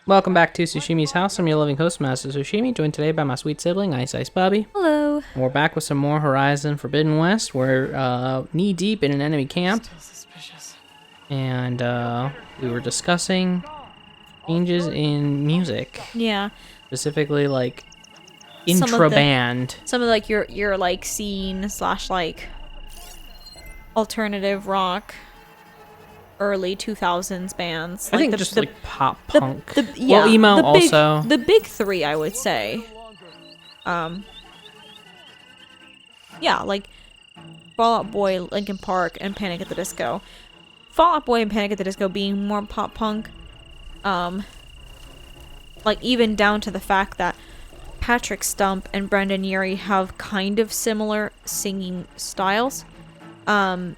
Welcome back to Sushimi's House. I'm your loving host, Master Sushimi, joined today by my sweet sibling, Ice Ice Bubbie. Hello. And we're back with some more Horizon Forbidden West. We're knee-deep in an enemy camp. And we were discussing changes in music. Yeah. Specifically, like, intra-band. Some of like your like scene / like alternative rock early 2000s bands. I like think just like pop punk. Yeah, well, emo also. The big three, I would say. Yeah, like Fall Out Boy, Linkin Park, and Panic at the Disco. Fall Out Boy and Panic at the Disco being more pop punk. Like even down to the fact that Patrick Stump and Brendan Urie have kind of similar singing styles. Brendan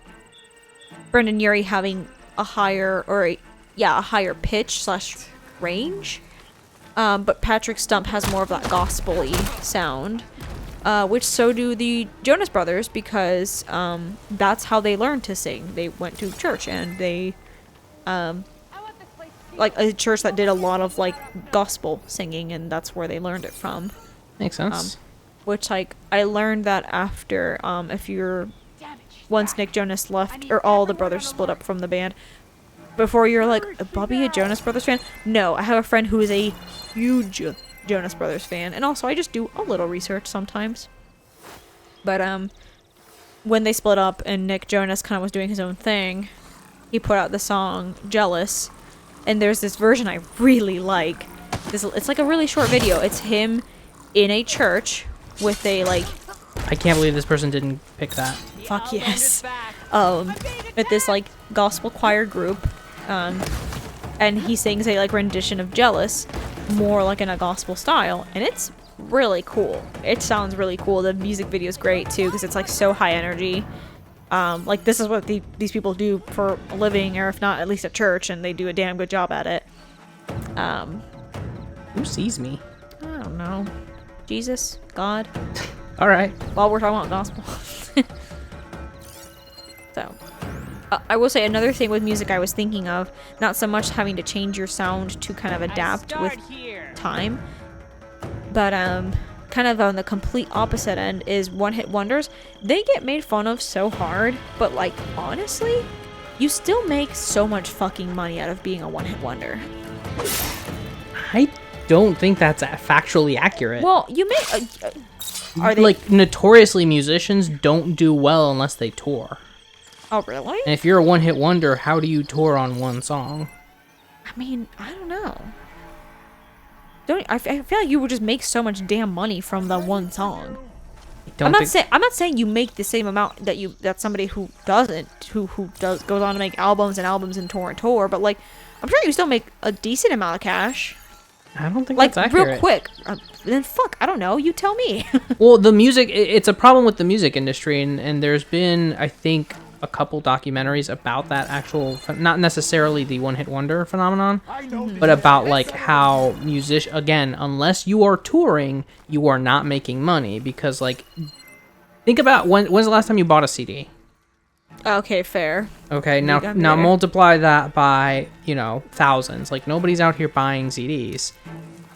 Urie having a higher pitch / range. But Patrick Stump has more of that gospel-y sound. Which so do the Jonas Brothers, because that's how they learned to sing. They went to church and they like a church that did a lot of like gospel singing, and that's where they learned it from. Makes sense. Which like I learned that after once Nick Jonas left, or all the brothers split up from the band. Before you're like, Bubbie a Jonas Brothers fan? No, I have a friend who is a huge Jonas Brothers fan, and also I just do a little research sometimes. But when they split up and Nick Jonas kind of was doing his own thing, he put out the song Jealous, and there's this version I really like. It's like a really short video. It's him in a church with a like, I can't believe this person didn't pick that. fuck yes, with this like gospel choir group, and he sings a like rendition of Jealous, more like in a gospel style, and it's really cool. It sounds really cool. The music video is great too, because it's like so high energy. Like this is what these people do for a living, or if not at least at church, and they do a damn good job at it. Who sees me? I don't know. Jesus, God. All right. While we're talking about gospel. So, I will say another thing with music I was thinking of, not so much having to change your sound to kind of adapt with time, but kind of on the complete opposite end is one-hit wonders. They get made fun of so hard, but like honestly, you still make so much fucking money out of being a one-hit wonder. I don't think that's factually accurate. Well, you make are they like notoriously musicians don't do well unless they tour. Oh, really? And if you're a one-hit wonder, how do you tour on one song? I mean, I don't know. I feel like you would just make so much damn money from the one song. I'm not saying you make the same amount that somebody who doesn't, who goes on to make albums and tour, but like I'm sure you still make a decent amount of cash. I don't think like that's accurate. Real quick. Then fuck, I don't know. You tell me. Well, the music, it's a problem with the music industry, and there's been, I think, a couple documentaries about that actual, not necessarily the one-hit wonder phenomenon, but about like how again, unless you are touring, you are not making money, because like, think about when's the last time you bought a CD? Okay, fair. Okay, now multiply that by, thousands. Like, nobody's out here buying CDs,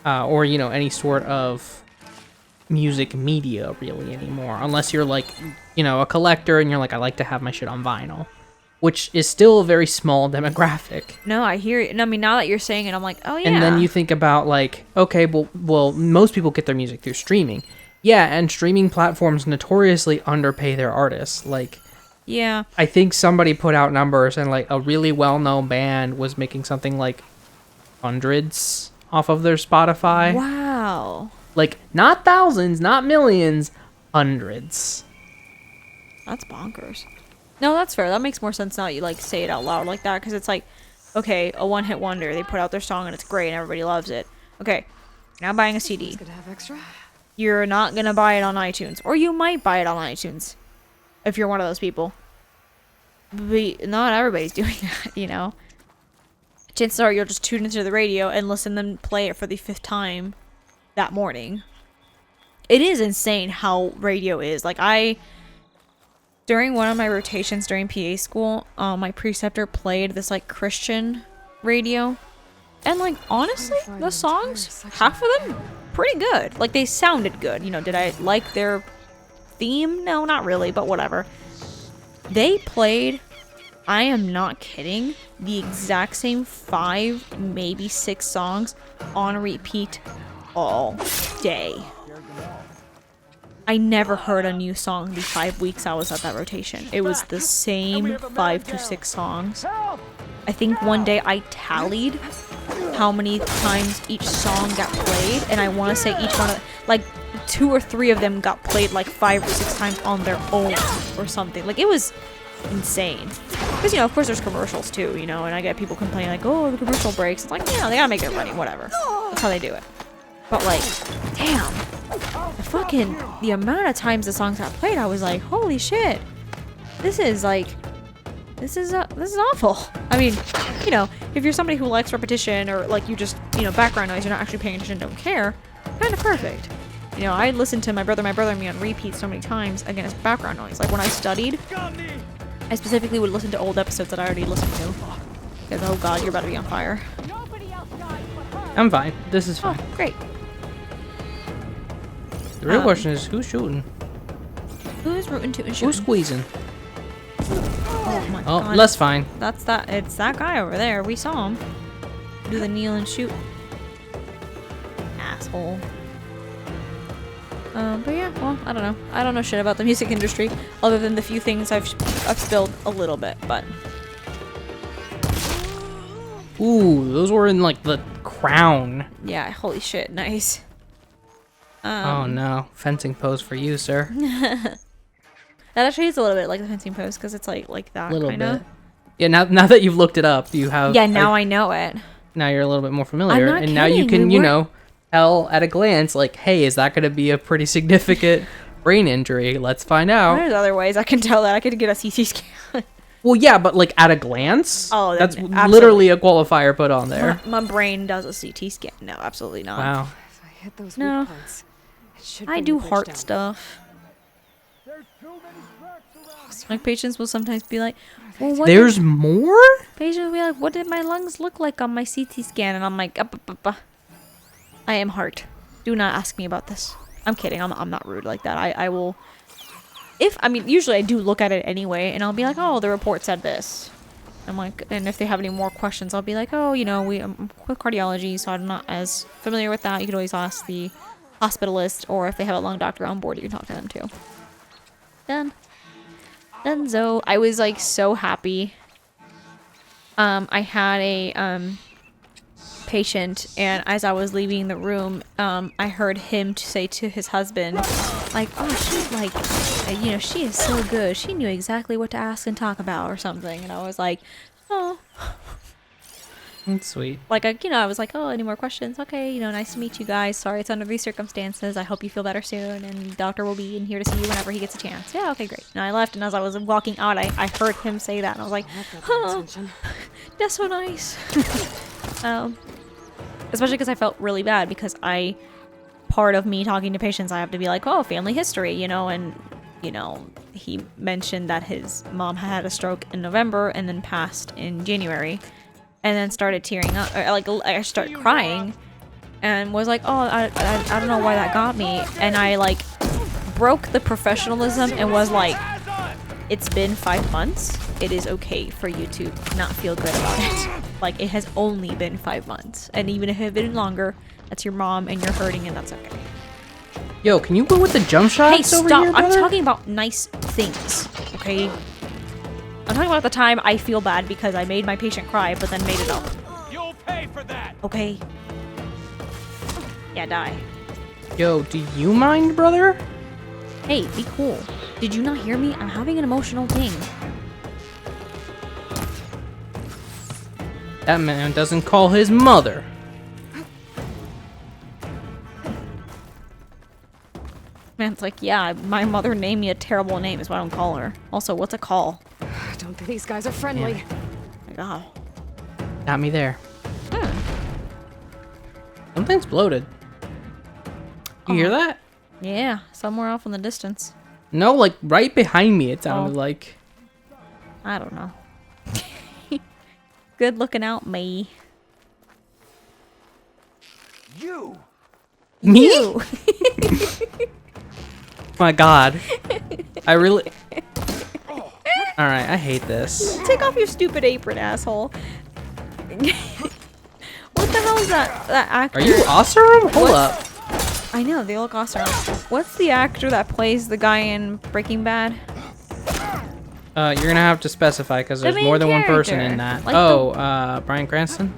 or any sort of music media really anymore, unless you're like, a collector and you're like, I like to have my shit on vinyl, which is still a very small demographic. No, I hear it. I mean, now that you're saying it, I'm like, oh yeah. And then you think about like, okay, well, most people get their music through streaming. Yeah, and streaming platforms notoriously underpay their artists. Like, yeah, I think somebody put out numbers, and like a really well-known band was making something like hundreds off of their Spotify. Wow. Like, not thousands, not millions, hundreds. That's bonkers. No, that's fair. That makes more sense now that you like say it out loud like that, because it's like, okay, a one-hit wonder. They put out their song and it's great and everybody loves it. Okay, you're now buying a CD. You're not gonna buy it on iTunes, or you might buy it on iTunes if you're one of those people. But not everybody's doing that, Chances are you'll just tune into the radio and listen to them play it for the 5th time that morning. It is insane how radio is. Like, during one of my rotations during PA school, my preceptor played this like Christian radio, And like honestly, the songs, half of them, pretty good. Like they sounded good. You know, did I like their theme? No, not really, but whatever. They played, I am not kidding, the exact same 5, maybe 6 songs on repeat all day. I never heard a new song the 5 weeks I was at that rotation. It was the same 5 to 6 songs. I think one day I tallied how many times each song got played, and I want to say each one of, like, 2 or 3 of them got played like 5 or 6 times on their own or something. Like, it was insane. Because, you know, of course there's commercials too, you know, and I get people complaining like, oh, the commercial breaks. It's like, you know, they gotta make their money, whatever. That's how they do it. But like, damn, the amount of times the songs got played, I was like, holy shit, this is awful. I mean, you know, if you're somebody who likes repetition or like you just, you know, background noise, you're not actually paying attention, don't care, kind of perfect. You know, I listened to my brother and me on repeat so many times against background noise. Like when I studied, I specifically would listen to old episodes that I already listened to. Because, oh god, you're about to be on fire. I'm fine. This is fine. Oh, great. The real question is, who's shooting? Who's rooting to and shooting? Who's squeezing? Oh my Oh, god. Les fine. It's that guy over there. We saw him. Do the kneel and shoot. Asshole. But yeah, well, I don't know. I don't know shit about the music industry, other than the few things I've spilled a little bit, but... Ooh, those were in, like, the crown. Yeah, holy shit, nice. Oh no, fencing pose for you, sir. That actually is a little bit like the fencing pose, because it's like that, Little kind of. bit. Yeah, now that you've looked it up, you have... Yeah, now I know it. Now you're a little bit more familiar. I'm not and now you kidding, can, we you were- know, tell at a glance, like, hey, is that going to be a pretty significant brain injury? Let's find out. There's other ways I can tell that. I could get a CT scan. Well, yeah, but, like, at a glance? Oh, then that's absolutely. literally a qualifier put on there. My brain does a CT scan. No, absolutely not. Wow. If I hit those No. weak points, it should I bring do the bridge heart down. stuff. Like patients will sometimes be like, well, what There's more? Patients will be like, what did my lungs look like on my CT scan? And I'm like, I am heart. Do not ask me about this. I'm kidding. I'm not rude like that. I will... usually I do look at it anyway, and I'll be like, oh, the report said this. I'm like, and if they have any more questions, I'll be like, oh, you know, I'm with cardiology, so I'm not as familiar with that. You could always ask the hospitalist, or if they have a lung doctor on board, you can talk to them too. Done. Dunzo. I was like so happy. I had a patient, and as I was leaving the room, I heard him say to his husband, like, oh, she's like, you know, she is so good. She knew exactly what to ask and talk about or something. And I was like, oh. That's sweet. Like, I was like, oh, any more questions? Okay, you know, nice to meet you guys. Sorry it's under these circumstances. I hope you feel better soon, and the doctor will be in here to see you whenever he gets a chance. Yeah, okay, great. And I left, and as I was walking out, I heard him say that, and I was like, That got my oh, attention. that's so nice. Especially because I felt really bad, because part of me talking to patients, I have to be like, oh, family history, you know, and, you know, he mentioned that his mom had a stroke in November and then passed in January. And then started tearing up, or like I started crying, and was like, "Oh, I don't know why that got me." And I like broke the professionalism and was like, "It's been 5 months. It is okay for you to not feel good about it. Like it has only been 5 months, and even if it had been longer, that's your mom, and you're hurting, and that's okay." Yo, can you go with the jump shots Hey, over stop! here, I'm brother? talking about nice things, okay? I'm talking about the time I feel bad because I made my patient cry, but then made it up. You'll pay for that. Okay? Yeah, die. Yo, do you mind, brother? Hey, be cool. Did you not hear me? I'm having an emotional thing. That man doesn't call his mother. Man's like, yeah, my mother named me a terrible name is why I don't call her. Also, what's a call? I don't think these guys are friendly. Yeah. Oh my god. Got me there. Something's bloated. You hear that? Yeah, somewhere off in the distance. No, like right behind me it sounded Oh. like. I don't know. Good looking out, me. You. Me? You. My God. I really. All right, I hate this. Take off your stupid apron, asshole. What the hell is that actor? Are you Oseram? Hold up. I know, they look awesome. What's the actor that plays the guy in Breaking Bad? You're gonna have to specify because there's main more than one person in character. that. Like Bryan Cranston,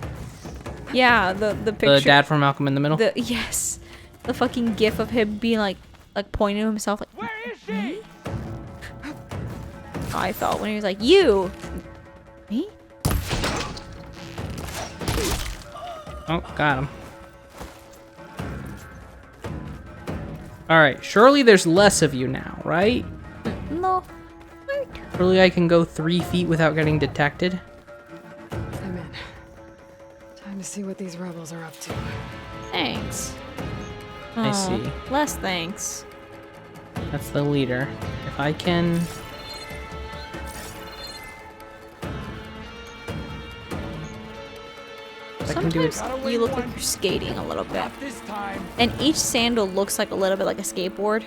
Yeah, the picture. the dad from Malcolm in the Middle. Yes. The fucking gif of him being like pointing to himself like, Where is she? I thought when he was like, you. Me? Oh, got him. All right, surely there's less of you now, right? No. Surely I can go 3 feet without getting detected. I'm in. Time to see what these rebels are up to. Thanks. I Aw, see. Less thanks. That's the leader. If I can... If I can do it. Sometimes you look like you're skating a little bit. Not this time. And each sandal looks like a little bit like a skateboard.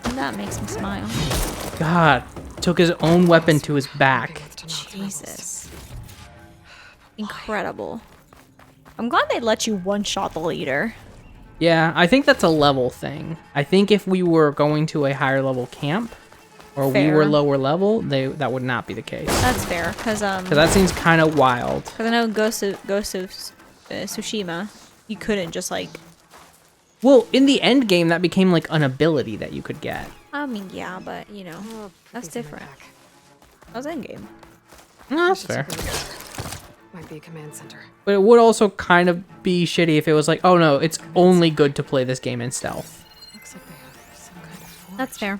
And that makes me smile. God, took his own weapon to his back. Jesus. Incredible. I'm glad they let you one-shot the leader. Yeah, I think that's a level thing. I think if we were going to a higher level camp, or we were Fair. lower level, that would not be the case. That's fair, because that seems kind of wild. I know Ghost of Tsushima, you couldn't just like. Well, in the end game, that became like an ability that you could get. I mean, yeah, but you know, Oh, that's these in my different. back. That was endgame. No, that's Should fair. check it out. Might be a command center. But it would also kind of be shitty if it was like, oh no, it's only good to play this game in stealth. Looks like they have some kind of forge. That's fair.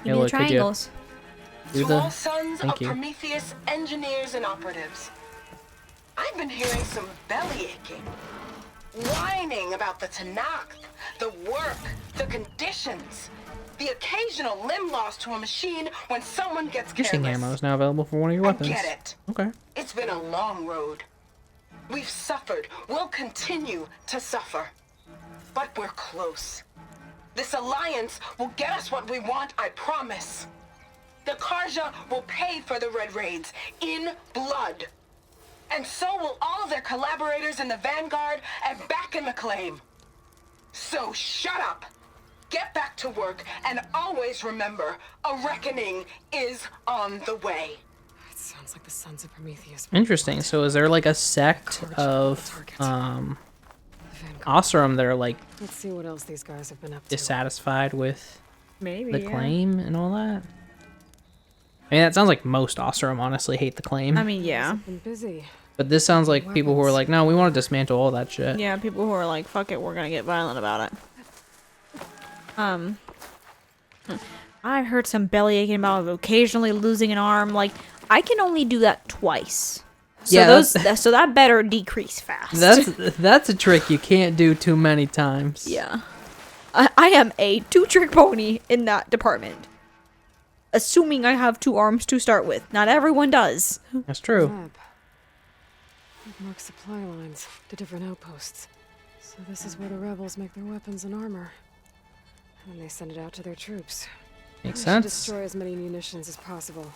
Yeah, You need look, could you triangles. do To the- all sons Thank of you. Prometheus engineers and operatives, I've been hearing some belly aching, whining about the Tanakh, the work, the conditions, the occasional limb loss to a machine when someone gets Piercing careless. ammo is now available for one of your I weapons. get it. Okay. It's been a long road. We've suffered. We'll continue to suffer. But we're close. This alliance will get us what we want, I promise. The Karja will pay for the Red Raids in blood. And so will all of their collaborators in the Vanguard and back in the claim. So shut up. Get back to work and always remember, a reckoning is on the way. It sounds like the Sons of Prometheus. Interesting. So is there like a sect of The Vanguard. Oseram that are like Let's see what else these guys have been up to. dissatisfied with Maybe. the claim and all that? I mean, that sounds like most Oseram honestly hate the claim. I mean, yeah. Been busy. But this sounds like people who are like, no, we want to dismantle all that shit. Yeah, people who are like, fuck it, we're gonna get violent about it. I heard some belly aching about occasionally losing an arm. Like, I can only do that twice. So Yeah, so that better decrease fast. That's a trick you can't do too many times. yeah. I am a 2-trick pony in that department. Assuming I have 2 arms to start with. Not everyone does. That's true. Map. It marks supply lines to different outposts. So this is where the rebels make their weapons and armor. And then they send it out to their troops. Makes They should sense. destroy as many munitions as possible.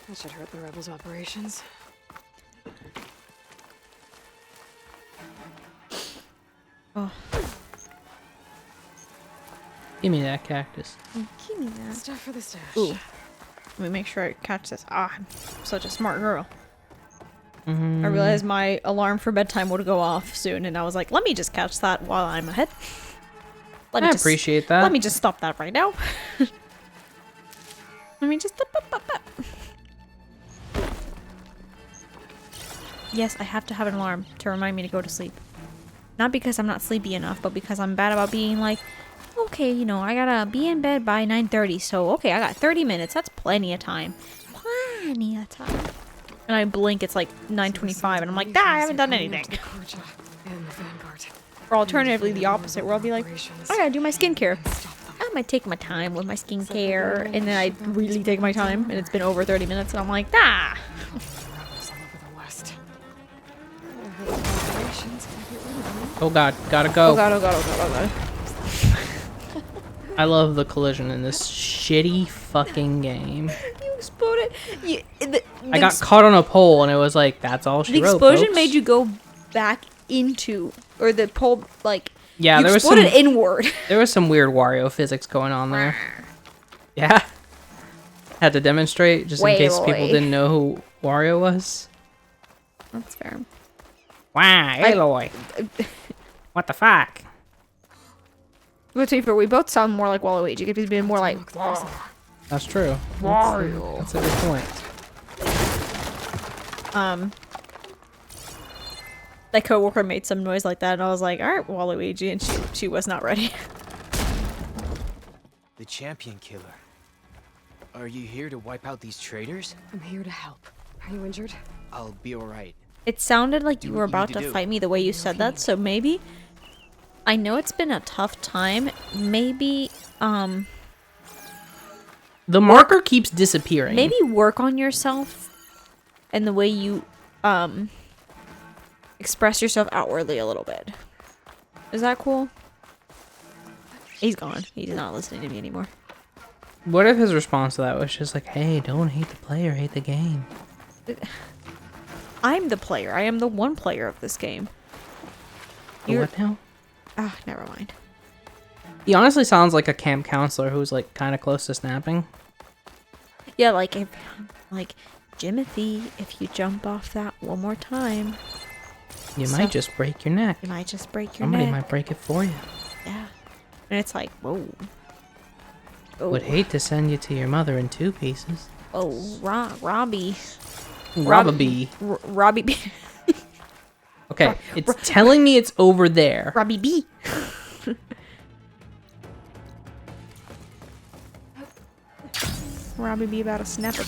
That should hurt the rebels' operations. Oh, Give me that cactus. give me that. Stuff for the stash. Ooh. Let me make sure I catch this. Ah, I'm such a smart girl. I realized my alarm for bedtime would go off soon, and I was like, let me just catch that while I'm ahead. I appreciate that. Let me just stop that right now. Let me just... Yes, I have to have an alarm to remind me to go to sleep. Not because I'm not sleepy enough, but because I'm bad about being like, okay, you know, I gotta be in bed by 9:30, so okay, I got 30 minutes. That's plenty of time. Plenty of time. And I blink, it's like 9:25, and I'm like, I haven't done anything. Or alternatively, the opposite, where I'll be like, I gotta do my skincare. I might take my time with my skincare, and then I really take my time, and it's been over 30 minutes, and I'm like, Oh god, gotta go. Oh god, oh god, oh god, oh god. I love the collision in this shitty fucking game. You exploded. I got caught on a pole and it was like, that's all she The wrote, explosion folks. made you go back into, or the pole, like, Yeah, you there was some exploded inward. there was some weird Wario physics going on there. Yeah. Had to demonstrate just in case people didn't know who Wario was. That's fair. Wow, Aloy. What the fuck? But to be fair, we both sound more like Waluigi. If he's been more like That's true. Wario. That's a good point. That coworker made some noise like that, and I was like, "All right, Waluigi," and she was not ready. The champion killer. Are you here to wipe out these traitors? I'm here to help. Are you injured? I'll be alright. It sounded like you Do were what you about need to to do. fight me the way you said that, so maybe. I know it's been a tough time. Maybe, The marker keeps disappearing. maybe work on yourself and the way you, express yourself outwardly a little bit. Is that cool? He's gone. He's not listening to me anymore. What if his response to that was just like, hey, don't hate the player, hate the game? I'm the player. I am the one player of this game. The what now? Ah, never mind. He honestly sounds like a camp counselor who's like kind of close to snapping. Yeah, like if, like, Jimothy, if you jump off that one more time, You So- might just break your neck. you might just break your Somebody neck. might break it for you. Yeah. And it's like, whoa. Oh, Would hate to send you to your mother in 2 pieces. oh, Robbie. Robbie. Robbie B. Okay, it's telling me it's over there. Robbie B. Robbie B about a snapper.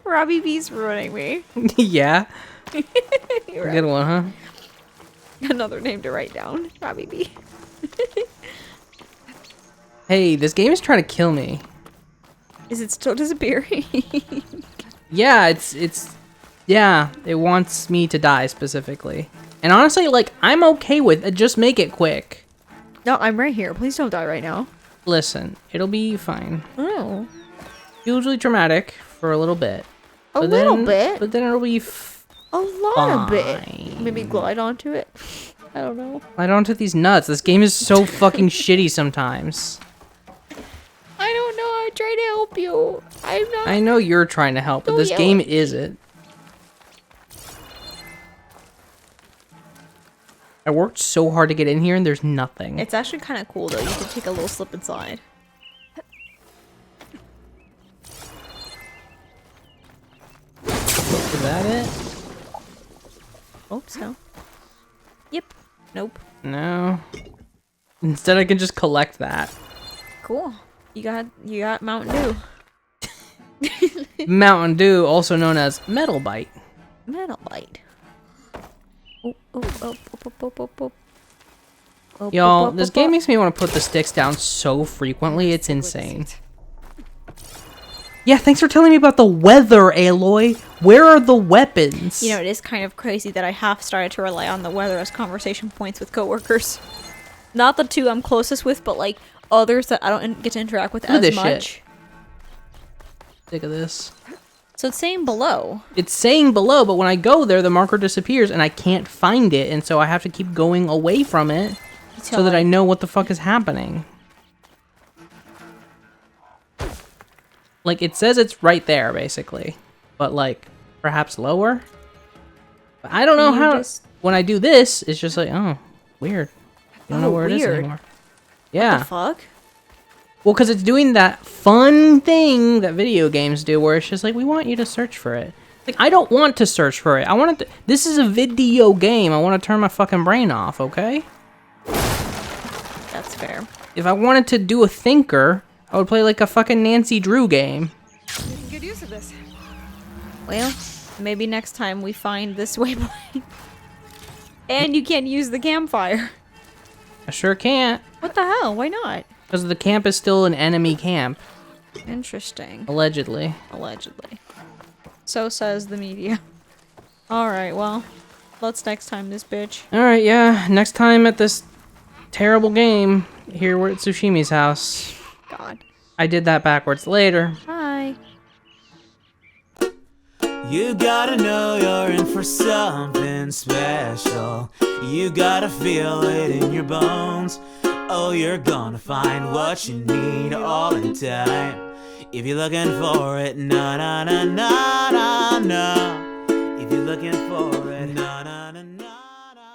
Robbie B's ruining me. Yeah, You're good one, huh? Another name to write down. Robbie B. Hey, this game is trying to kill me. Is it still disappearing? Yeah, it wants me to die specifically. And honestly, like, I'm okay with it. Just make it quick. No, I'm right here. Please don't die right now. Listen, it'll be fine. Oh. Hugely traumatic for a little bit. A But little then- bit? But then it'll be A lot of bit. fine. Maybe glide onto it. I don't know. Light onto these nuts. This game is so fucking shitty sometimes. I don't know. I tried to help you. I'm not. I know you're trying to help, but Don't this yell game at me. isn't. I worked so hard to get in here and there's nothing. It's actually kind of cool though. You can take a little slip and slide. Is that it? Hope so. Yep. Nope. No. Instead I can just collect that. Cool. You got Mountain Dew. Mountain Dew, also known as Metal Bite. Metal light. Oh, oh, oh, oh, oh, oh, oh, oh. Y'all, this game makes me want to put the sticks down so frequently, it's insane. Yeah, thanks for telling me about the weather, Aloy. Where are the weapons? You know, it is kind of crazy that I have started to rely on the weather as conversation points with coworkers. Not the two I'm closest with, but like others that I don't get to interact with Look at as this much. shit. Look at this. So it's saying below. It's saying below, but when I go there, the marker disappears and I can't find it, and so I have to keep going away from it so that I know what the fuck is happening. Like, it says it's right there, basically. But, like, perhaps lower? But I don't know You how... just- When I do this, it's just like, oh, weird. I don't know Oh, where it is weird. anymore. Yeah. The fuck? Well, because it's doing that fun thing that video games do where it's just like, we want you to search for it. Like, I don't want to search for it. I want to... This is a video game. I want to turn my fucking brain off, okay? That's fair. If I wanted to do a thinker, I would play like a fucking Nancy Drew game. Making good use of this. Well, maybe next time we find this waypoint. And you can't use the campfire. I sure can't. What the hell? Why not? Because the camp is still an enemy camp. Interesting. Allegedly. Allegedly. So says the media. Alright, well, let's next time this bitch. Alright, yeah. Next time at this terrible game, here we're at Tsushimi's house. God. I did that backwards. Later. Hi. You gotta know you're in for something special. You gotta feel it in your bones. Oh, you're gonna find what you need all in time. If you're looking for it, na na na na na na.